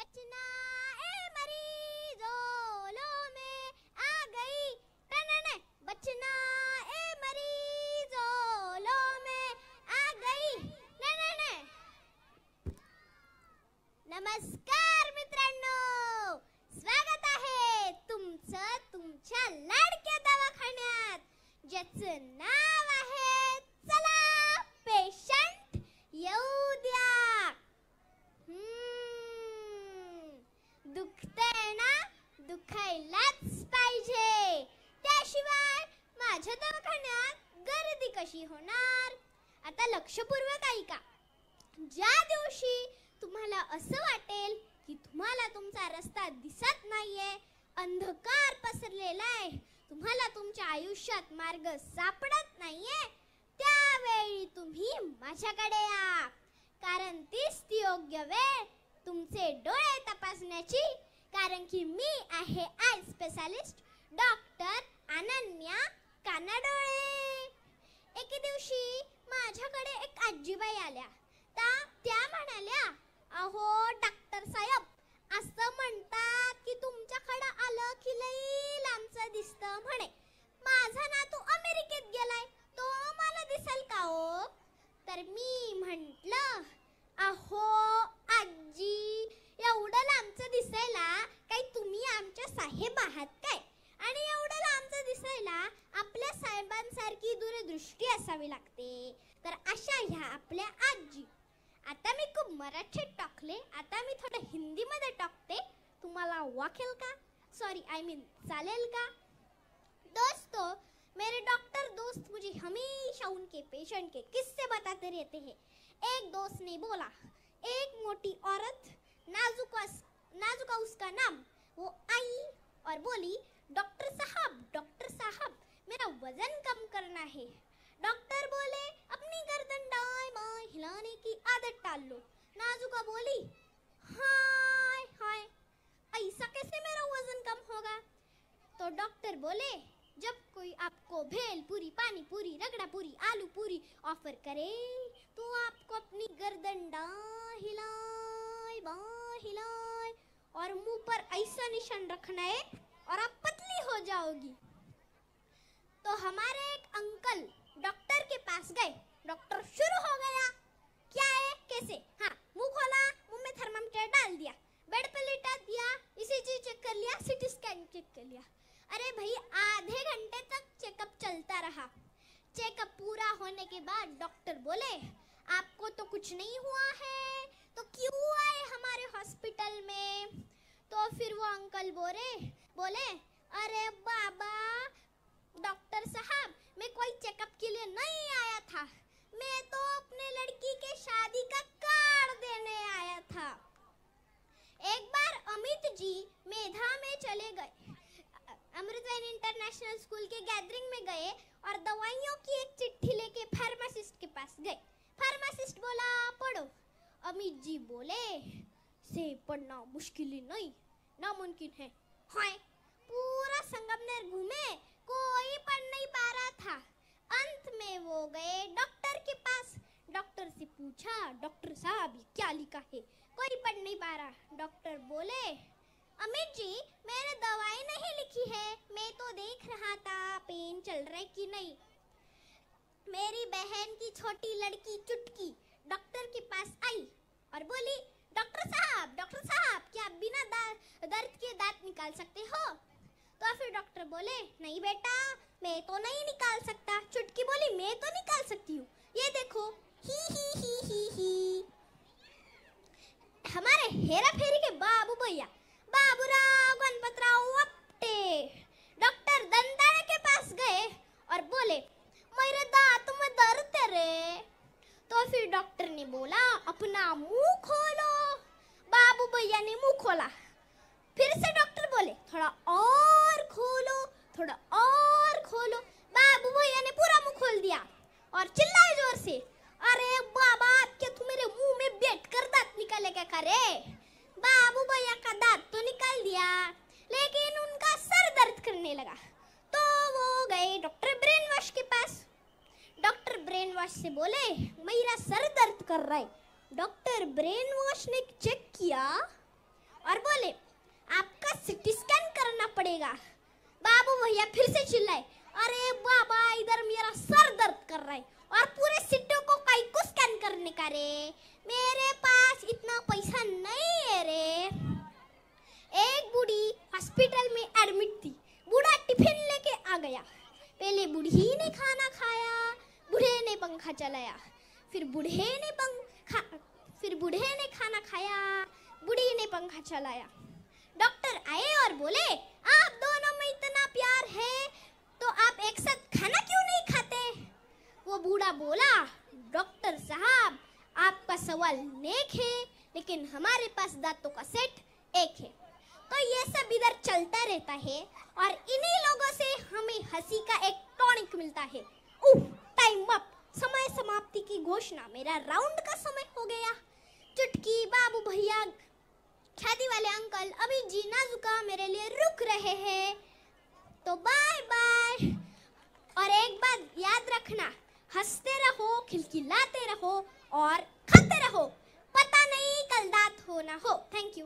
बचना ए मरीजों लो में आ गई टनने बचना ए मरीजों लो में आ गई टनने। नमस्कार मित्रांनो, स्वागत आहे तुमचं तुमच्या लाडक्या दवाखान्यात, ज्याचं नाव आहे चला पेशंट येऊ द्या। दुखतंय ना, दुखायलाच पाहिजे, त्याशिवाय माझ्या दवाखान्यात गर्दी कशी होणार। आता लक्षपूर्वक ऐका। ज्या दिवशी तुम्हाला असं वाटेल की तुम्हाला तुमचा रस्ता दिसत नाहीये, अंधकार पसरलेला आहे, तुम्हाला तुमच्या आयुष्यात मार्ग सापडत नाहीये, त्यावेळी तुम्ही माझ्याकडे या, कारण तीच ती योग्य वेळ तुमचे डोळे तपासण्याची। कारण की मी आहे आय स्पेशालिस्ट डॉक्टर अनन्या कानाडोळे। एके दिवशी माझ्याकडे एक आजीबाई आल्या। त्या म्हणाल्या, अहो डॉक्टर साहेब, असं म्हणतात की तुमच्याकडे आलं की लई लांबचं दिसतं म्हणे। माझा नातू अमेरिकेत गेलाय, तो मला दिसेल का हो? तर मी म्हटलं, अहो आजी, एवढं लांबचं दिसायला काही तुम्ही आमच्या साहेब आहात काय? आणि एवढं लांबचं दिसायला आपल्या साहेबांसारखी दूरदृष्टी असावी लागते। तर अशा ह्या आपल्या आजी। आता मी खूप मराठीत टाकले, आता मी थोडं हिंदीमध्ये टाकते, तुम्हाला वाकेल का? सॉरी आई मीन चालेल का? दोस्तों, मेरे डॉक्टर दोस्त मुझे हमेशा उनके पेशेंट के किस्से बताते रहते हैं। एक दोस्त ने बोला, एक मोटी औरत नाजुका उसका नाम, वो आई और बोली, डॉक्टर साहब मेरा वजन कम करना है। डॉक्टर बोले, अपनी गर्दन दाएं बाएं हिलाने की आदत डाल लो। नाजुका बोली, हाय हाय, ऐसा कैसे मेरा वजन कम होगा? तो डॉक्टर बोले, जब कोई आपको भेल पूरी, पानी पूरी, रगड़ा पूरी, आलू पूरी ऑफर करे तो आपको अपनी गर्दन दाएं हिलाए बाएं हिलाए और मुंह पर ऐसा निशान रखना है और आप पतली हो जाओगी। तो हमारे एक अंकल डॉक्टर के पास गए। डॉक्टर शुरू हो गया, क्या है कैसे? हाँ, मुंह खोला, मुंह में थर्मामीटर डाल दिया, बेड पे लेटा दिया, ईसीजी चेक कर लिया, सीटी स्कैन चेक कर लिया। अरे भाई, आधे घंटे तक चेकअप चलता रहा। चेकअप पूरा होने के बाद डॉक्टर बोले, आपको तो कुछ नहीं हुआ है, तो क्यों आए हमारे हॉस्पिटल में? तो फिर वो अंकल बोले, अरे बाबा डॉक्टर साहब, मैं कोई चेकअप के लिए नहीं आया था, मैं तो अपने लड़की के शादी का कार्ड देने आया था। एक बार अमित जी मेधा में चले गए, अमृतवाइन इंटरनेशनल स्कूल के गैदरिंग में गए और दवाइयों की एक चिट्ठी लेके फार्मासिस्ट के पास गए। फार्मासिस्ट बोला, पढ़ो। अमित जी बोले, से पढ़ना मुश्किल ही नहीं, नामुमकिन है। हाय, पूरा संगमनेर घूमे, कोई पढ़ नहीं पा रहा था। अंत में वो गए डॉक्टर के पास। डॉक्टर से पूछा, डॉक्टर साहब ये क्या लिखा है? कोई पढ़ नहीं पा रहा। डॉक्टर बोले, अमित जी, मैंने दवाई नहीं लिखी है, मैं तो देख रहा था पेन चल रहा है कि नहीं। मेरी बहन की छोटी लड़की चुटकी डॉक्टर के पास आई और बोली, डॉक्टर साहब क्या आप बिना दर्द के दांत निकाल सकते हो? तो फिर डॉक्टर बोले, नहीं बेटा, मैं तो नहीं निकाल सकता। चुटकी बोली, मैं तो निकाल सकती हूँ, ये देखो, ही। हमारे हेरा फेरी के बाबू भैया बाबूराव गणपतराव वप्टे डॉक्टर दंताने के पास गए और बोले, मेरे दांत में दर्द है रे। तो फिर डॉक्टर ने बोला, अपना मुंह खोलो। बाबू भैया ने मुंह खोला। फिर से डॉक्टर बोले, थोड़ा और खोलो, थोड़ा और खोलो। बाबू भैया ने पूरा मुंह खोल दिया और चिल्लाए जोर से, अरे बाबा, क्या तू मेरे मुंह में बैठकर दांत निकालेगा क्या रे? बाबू भैया का दांत तो निकाल दिया, लेकिन उनका सर दर्द करने लगा। तो वो गए डॉक्टर ब्रेन वॉश के पास। डॉक्टर ब्रेन वॉश से बोले, मेरा सर दर्द कर रहा है। डॉक्टर ब्रेन वॉश ने चेक किया, और बोले, आपका सीटी स्कैन करना पड़ेगा। बाबू भैया फिर से चिल्लाए, अरे बाबा इधर मेरा सर दर्द कर रहा है और पूरे सीटों को काई को स्कैन करने का रे, मेरे पास इतना पैसा नहीं है रे। एक बूढ़ी हॉस्पिटल में एडमिट थी। बूढ़ा टिफिन लेके आ गया। पहले बूढ़ी ने खाना खाया, बूढ़े ने पंखा चलाया, फिर बूढ़े ने खाना खाया, बूढ़ी ने पंखा चलाया। डॉक्टर आए और बोले, आप दोनों में इतना प्यार है तो आप एक साथ खाना क्यों नहीं खाते? वो बूढ़ा बोला, डॉक्टर साहब आपका सवाल नेक है, लेकिन हमारे पास दांतों का सेट एक है। तो ये सब इधर चलता रहता है और इन्हीं लोगों से हमें हंसी का एक टॉनिक मिलता है। टाइम अप, समय समाप्ति की घोषणा। मेरा राउंड का समय हो गया। चुटकी, बाबू भैया, शादी वाले अंकल, अभी जीना जुका मेरे लिए रुक रहे हैं, तो बाय बाय। और एक बात याद रखना, हंसते रहो, खिलखिलाते रहो और खाते रहो। पता नहीं कल दांत हो ना हो। Thank you.